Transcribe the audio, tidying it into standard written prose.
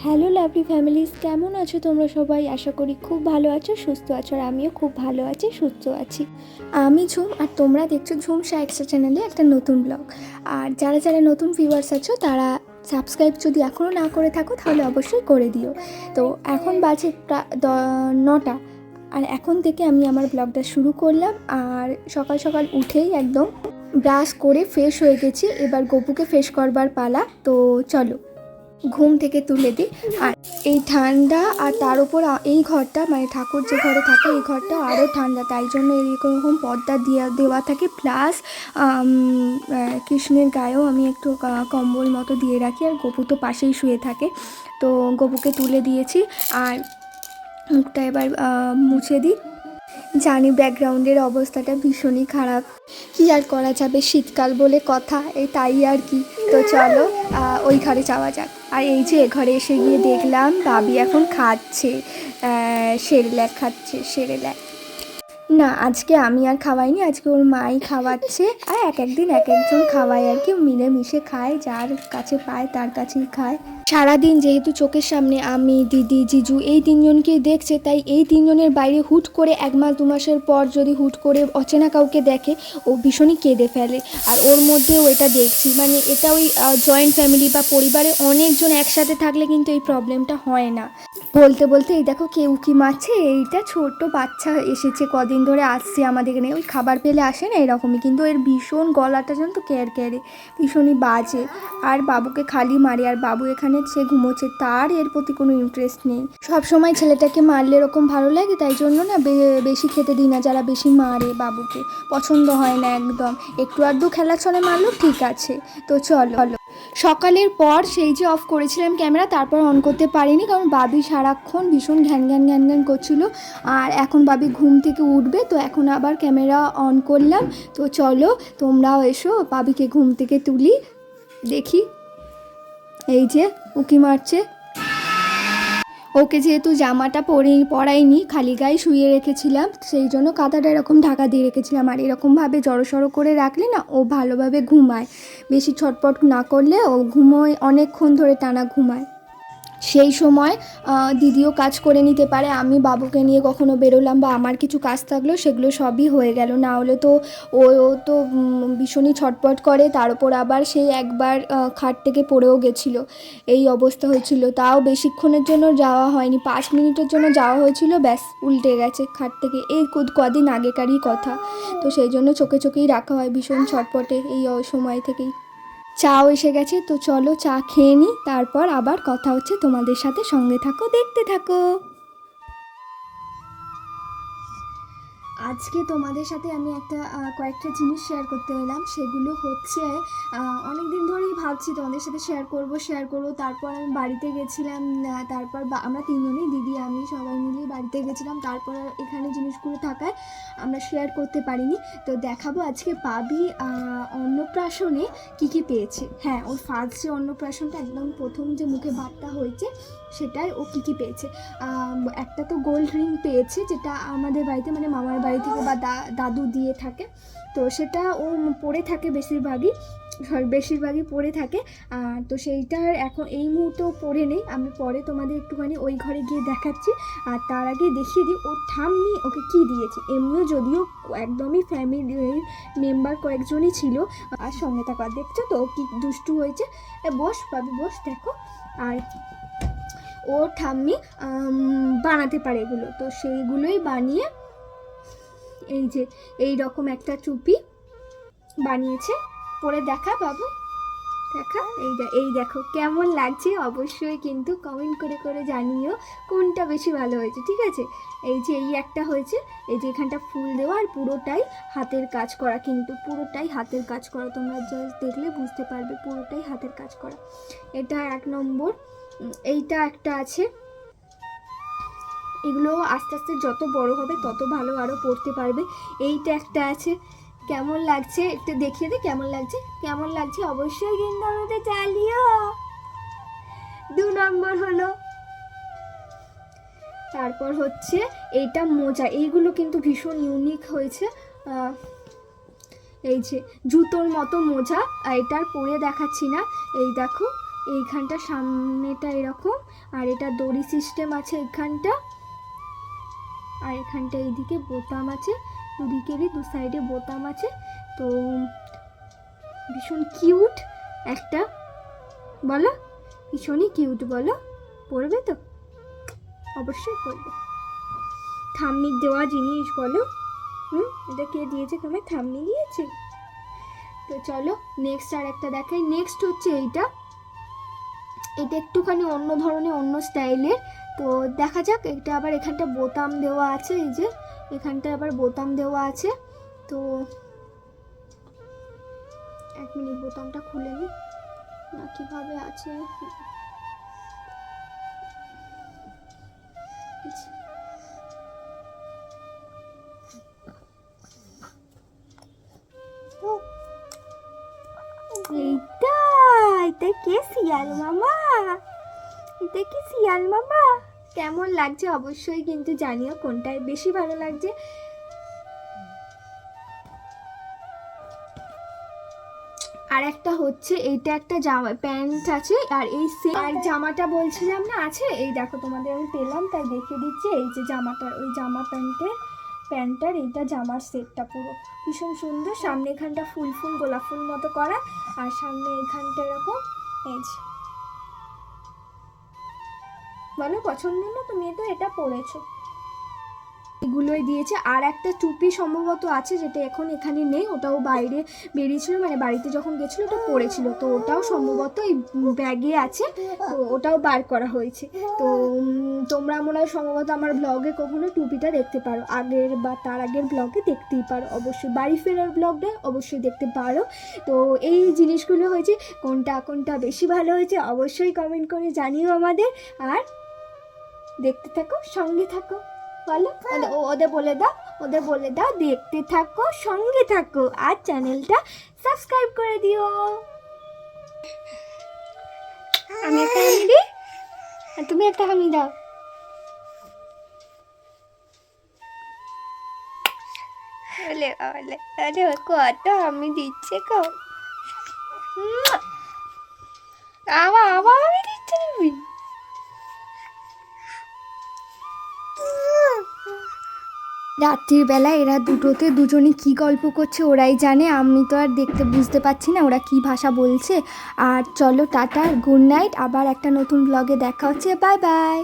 Hello lovely families, কেমন আছো তোমরা সবাই? আশা করি খুব ভালো আছো, সুস্থ আছো। আর আমিও খুব ভালো আছি, সুস্থ আছি। আমি ঝুম, আর তোমরা দেখছো ঝুম শায়েকসা চ্যানেলে একটা নতুন ব্লগ। আর যারা যারা নতুন ভিউয়ার্স আছো তারা সাবস্ক্রাইব যদি এখনও না করে থাকো তাহলে অবশ্যই করে দিও। তো এখন বাজে 9টা, আর এখন থেকে আমি আমার ব্লগটা শুরু করলাম। আর সকাল সকাল উঠেই একদম ব্রাশ করে ফ্রেশ হয়ে গেছি। এবার গপুকে ফ্রেশ করবার পালা। তো চলো ঘুম থেকে তুলে দিই। আর এই ঠান্ডা, আর তার উপর এই ঘরটা মানে ঠাকুর যে ঘরে থাকে এই ঘরটা আরও ঠান্ডা, তাই জন্য এরকম পর্দা দেওয়া থাকে। প্লাস কৃষ্ণের গায়েও আমি একটু কম্বল মতো দিয়ে রাখি। আর গপু তো পাশেই শুয়ে থাকে, তো গপুকে তুলে দিয়েছি। আর মুখটা এবার মুছে দিই। জানি ব্যাকগ্রাউন্ডের অবস্থাটা ভীষণই খারাপ, কি আর করা যাবে, শীতকাল বলে কথা, এই তাই আর কি। তো চলো ওই ঘরে যাওয়া যাক। আর এই যে ঘরে এসে গিয়ে দেখলাম বাবি এখন খাচ্ছে, সেরেল্যাক খাচ্ছে, সেরেল্যাক। না, আজকে আমি আর খাওয়াইনি, আজকে ওর মাই খাওয়াচ্ছে। আর এক একদিন এক একজন খাওয়ায় আর কি, মিলেমিশে খায়, যার কাছে পায় তার কাছেই খায়। সারাদিন যেহেতু চোখের সামনে আমি, দিদি, জিজু এই তিনজনকেই দেখছে, তাই এই তিনজনের বাইরে হুট করে 1 মাস 2 মাসের পর যদি হুট করে অচেনা কাউকে দেখে ও ভীষণই কেঁদে ফেলে। আর ওর মধ্যেও এটা দেখছি, মানে এটা ওই জয়েন্ট ফ্যামিলি বা পরিবারে অনেকজন একসাথে থাকলে কিন্তু এই প্রবলেমটা হয় না। বলতে বলতে এই দেখো কে উকি মারছে, এইটা ছোট্ট বাচ্চা এসেছে, কদিন ধরে আসছে আমাদের এখানে, ওই খাবার পেলে আসে না এরকমই, কিন্তু এর ভীষণ গলাটা জানো তো ক্যারে, ভীষণই বাজে। আর বাবুকে খালি মারে, আর বাবু এখানে সে ঘুমোচ্ছে, তার এর প্রতি কোনো ইন্টারেস্ট নেই। সব সময় ছেলেটাকে মারলে এরকম ভালো লাগে, তাই জন্য না বেশি খেতে দিই না। যারা বেশি মারে বাবুকে পছন্দ হয় না একদম। একটু আধটু খেলা ছলে মারলো ঠিক আছে। তো চলো, সকালের পর সেই যে অফ করেছিলাম ক্যামেরা, তারপর অন করতে পারিনি, কারণ বাবি সারাক্ষণ ভীষণ ঘ্যান ঘ্যান করছিল। আর এখন বাবি ঘুম থেকে উঠবে, তো এখন আবার ক্যামেরা অন করলাম। তো চলো তোমরাও এসো, বাবিকে ঘুম থেকে তুলি, দেখি। এই যে উকি মারছে। ওকে যেহেতু জামাটা পরাইনি, খালি গায়ে শুয়ে রেখেছিলাম, সেই জন্য কাঁথাটা এরকম ঢাকা দিয়ে রেখেছিলাম। আর এরকমভাবে জড়সড়ো করে রাখলে না ও ভালোভাবে ঘুমায়, বেশি ছটপট না করলে ও ঘুমোয়, অনেকক্ষণ ধরে টানা ঘুমায়। সেই সময় দিদিও কাজ করে নিতে পারে। আমি বাবুকে নিয়ে কখনো বেরোলাম বা আমার কিছু কাজ থাকলো, সেগুলো সবই হয়ে গেল। না হলে তো ও তো ভীষণই ছটপট করে। তার উপর আবার সেই একবার খাট থেকে পড়েও গেছিলো, এই অবস্থা হয়েছিল। তাও বেশিক্ষণের জন্য যাওয়া হয়নি, 5 মিনিটের জন্য যাওয়া হয়েছিল, ব্যাস উল্টে গেছে খাট থেকে। এই কদিন আগেকারই কথা। তো সেই জন্য চোখে চোখেই রাখা হয়, ভীষণ ছটপটে এই সময় থেকেই। চাও এসে গেছে, তো চলো চা খেয়ে নিই, তারপর আবার কথা হচ্ছে তোমাদের সাথে। সঙ্গে থাকো, দেখতে থাকো। আজকে তোমাদের সাথে আমি কয়েকটা জিনিস শেয়ার করতে এলাম। সেগুলো হচ্ছে অনেক দিন ধরেই ভাবছি তোমাদের সাথে শেয়ার করব। তারপর আমি বাড়িতে গেছিলাম, তারপর আমরা তিনজনেই, দিদি আমি সবাই মিলেই বাড়িতে গেছিলাম। তারপর এখানে জিনিসগুলো থাকায় আমরা শেয়ার করতে পারিনি। তো দেখাবো আজকে বাবি অন্নপ্রাশনে কী পেয়েছে। হ্যাঁ, ওর ফার্স্ট যে অন্নপ্রাশনটা, একদম প্রথম যে মুখে ভাতটা হয়েছে, সেটাই ও কী পেয়েছে। একটা তো গোল্ড রিং পেয়েছে, যেটা আমাদের বাড়িতে মানে মামার বাড়ি থেকে বা দাদু দিয়ে থাকে, তো সেটা ও পরে থাকে বেশিরভাগই পরে থাকে। তো সেইটার এখন এই মুহূর্তেও পরে নেই, আমি পরে তোমাদের একটুখানি ওই ঘরে গিয়ে দেখাচ্ছি। আর তার আগে দেখিয়ে দিই ওর ঠাম্মি ওকে কী দিয়েছে। এমনিও যদিও একদমই ফ্যামিলির মেম্বার কয়েকজনই ছিল। আর সঙ্গে থাকা দেখছো তো কি দুষ্টু হয়েছে। বস বাবু বস, দেখো। আর ও ঠাম্মি বানাতে পারে এগুলো, তো সেইগুলোই বানিয়ে এই যে এই রকম একটা টুপি বানিয়েছে। পরে দেখা বাবু, দেখা। এই দেখো কেমন লাগছে, অবশ্যই কিন্তু কমেন্ট করে জানিও কোনটা বেশি ভালো হয়েছে, ঠিক আছে। এই যে এই একটা হয়েছে, এই যে এখানটা ফুল দেওয়া, আর পুরোটাই হাতের কাজ করা, কিন্তু পুরোটাই হাতের কাজ করা, তোমরা জাস্ট দেখলে বুঝতে পারবে পুরোটাই হাতের কাজ করা। এটা 1 নম্বর। এইটা একটা আছে, এগুলো আস্তে আস্তে যত বড় হবে তত ভালো আরও পড়তে পারবে। এইটা একটা আছে, কেমন লাগছে একটু দেখিয়ে দে, কেমন লাগছে অবশ্যই কিন্তু আমাদের চালিও। 2 নম্বর হলো। তারপর হচ্ছে এইটা মোজা, এইগুলো কিন্তু ভীষণ ইউনিক হয়েছে। এই যে জুতোর মতো মোজা, এটার পরে দেখাচ্ছি না, এই দেখো এইখানটা সামনেটা এরকম, আর এটা দড়ি সিস্টেম আছে এইখানটা, আর এখানটা এইদিকে বোতাম আছে, দুদিকেরই দু সাইডে বোতাম আছে। তো ভীষণ কিউট একটা, বলো ভীষণই কিউট, বলো পড়বে তো? অবশ্যই পড়বে। থাম্বনেল দেওয়া জিনিস, বলো। এটা কে দিয়েছে তোমায়? থাম্বনেল দিয়েছে। তো চলো নেক্সট আর একটা দেখাই। নেক্সট হচ্ছে এইটা, এটা একটুখানি অন্য ধরনের, অন্য স্টাইলের। তো দেখা যাক। এটা আবার এখানটা বোতাম দেওয়া আছে, এই যে এখানটা আবার বোতাম দেওয়া আছে। তো এক মিনিট, বোতামটা খুলে নি না কিভাবে আছে। এইটা এটা কে? শিয়াল মামা। এটা কি শিয়াল মামা? কেমন লাগছে অবশ্যই কিন্তু জানিও কোনটায় বেশি ভালো লাগছে। আর একটা হচ্ছে এইটা একটা জামা প্যান্ট আছে, আর এই আর জামাটা বলছিলাম না আছে, এই দেখো তোমাদের আমি পেলাম তাই দেখিয়ে দিচ্ছি। এই যে জামাটা, ওই জামা প্যান্টার এইটা জামার সেটটা পুরো ভীষণ সুন্দর। সামনে এখানটা ফুল ফুল গোলাপ ফুল মতো করা, আর সামনে এখানটা এরকম। এই যে বলো পছন্দ না? তুমি তো এটা পরেছো। এগুলোই দিয়েছে। আর একটা টুপি সম্ভবত আছে, যেটা এখন এখানে নেই, ওটাও বাইরে বেরিয়েছিল, মানে বাড়িতে যখন গেছিলো ওটা পরেছিল, তো ওটাও সম্ভবত এই ব্যাগে আছে, তো ওটাও বার করা হয়েছে। তো তোমরা মনে হয় সম্ভবত আমার ব্লগে কখনো টুপিটা দেখতে পারো, আগের বা তার আগের ব্লগে দেখতেই পারো, অবশ্যই বাড়ি ফেরার ব্লগটা অবশ্যই দেখতে পারো। তো এই জিনিসগুলো হয়েছে, কোনটা বেশি ভালো হয়েছে অবশ্যই কমেন্ট করে জানিও আমাদের। আর দেখতে থাকো, সঙ্গে থাকো, বলো ওদের বলে দাও দেখতে থাকো, সঙ্গে থাকো, আর চ্যানেলটা সাবস্ক্রাইব করে দিও। আমি একটা হামি দিই আর তুমি একটা হামি দাও। কত হামি দিচ্ছে গো। আবার হামি দিচ্ছে তুমি। রাত্রির বেলা এরা দুজনে কি গল্প করছে ওরাই জানে, আমি তো আর দেখতে বুঝতে পারছি না ওরা কি ভাষা বলছে। আর চলো টাটা, গুড নাইট, আবার একটা নতুন ব্লগে দেখা হচ্ছে, বাই বাই।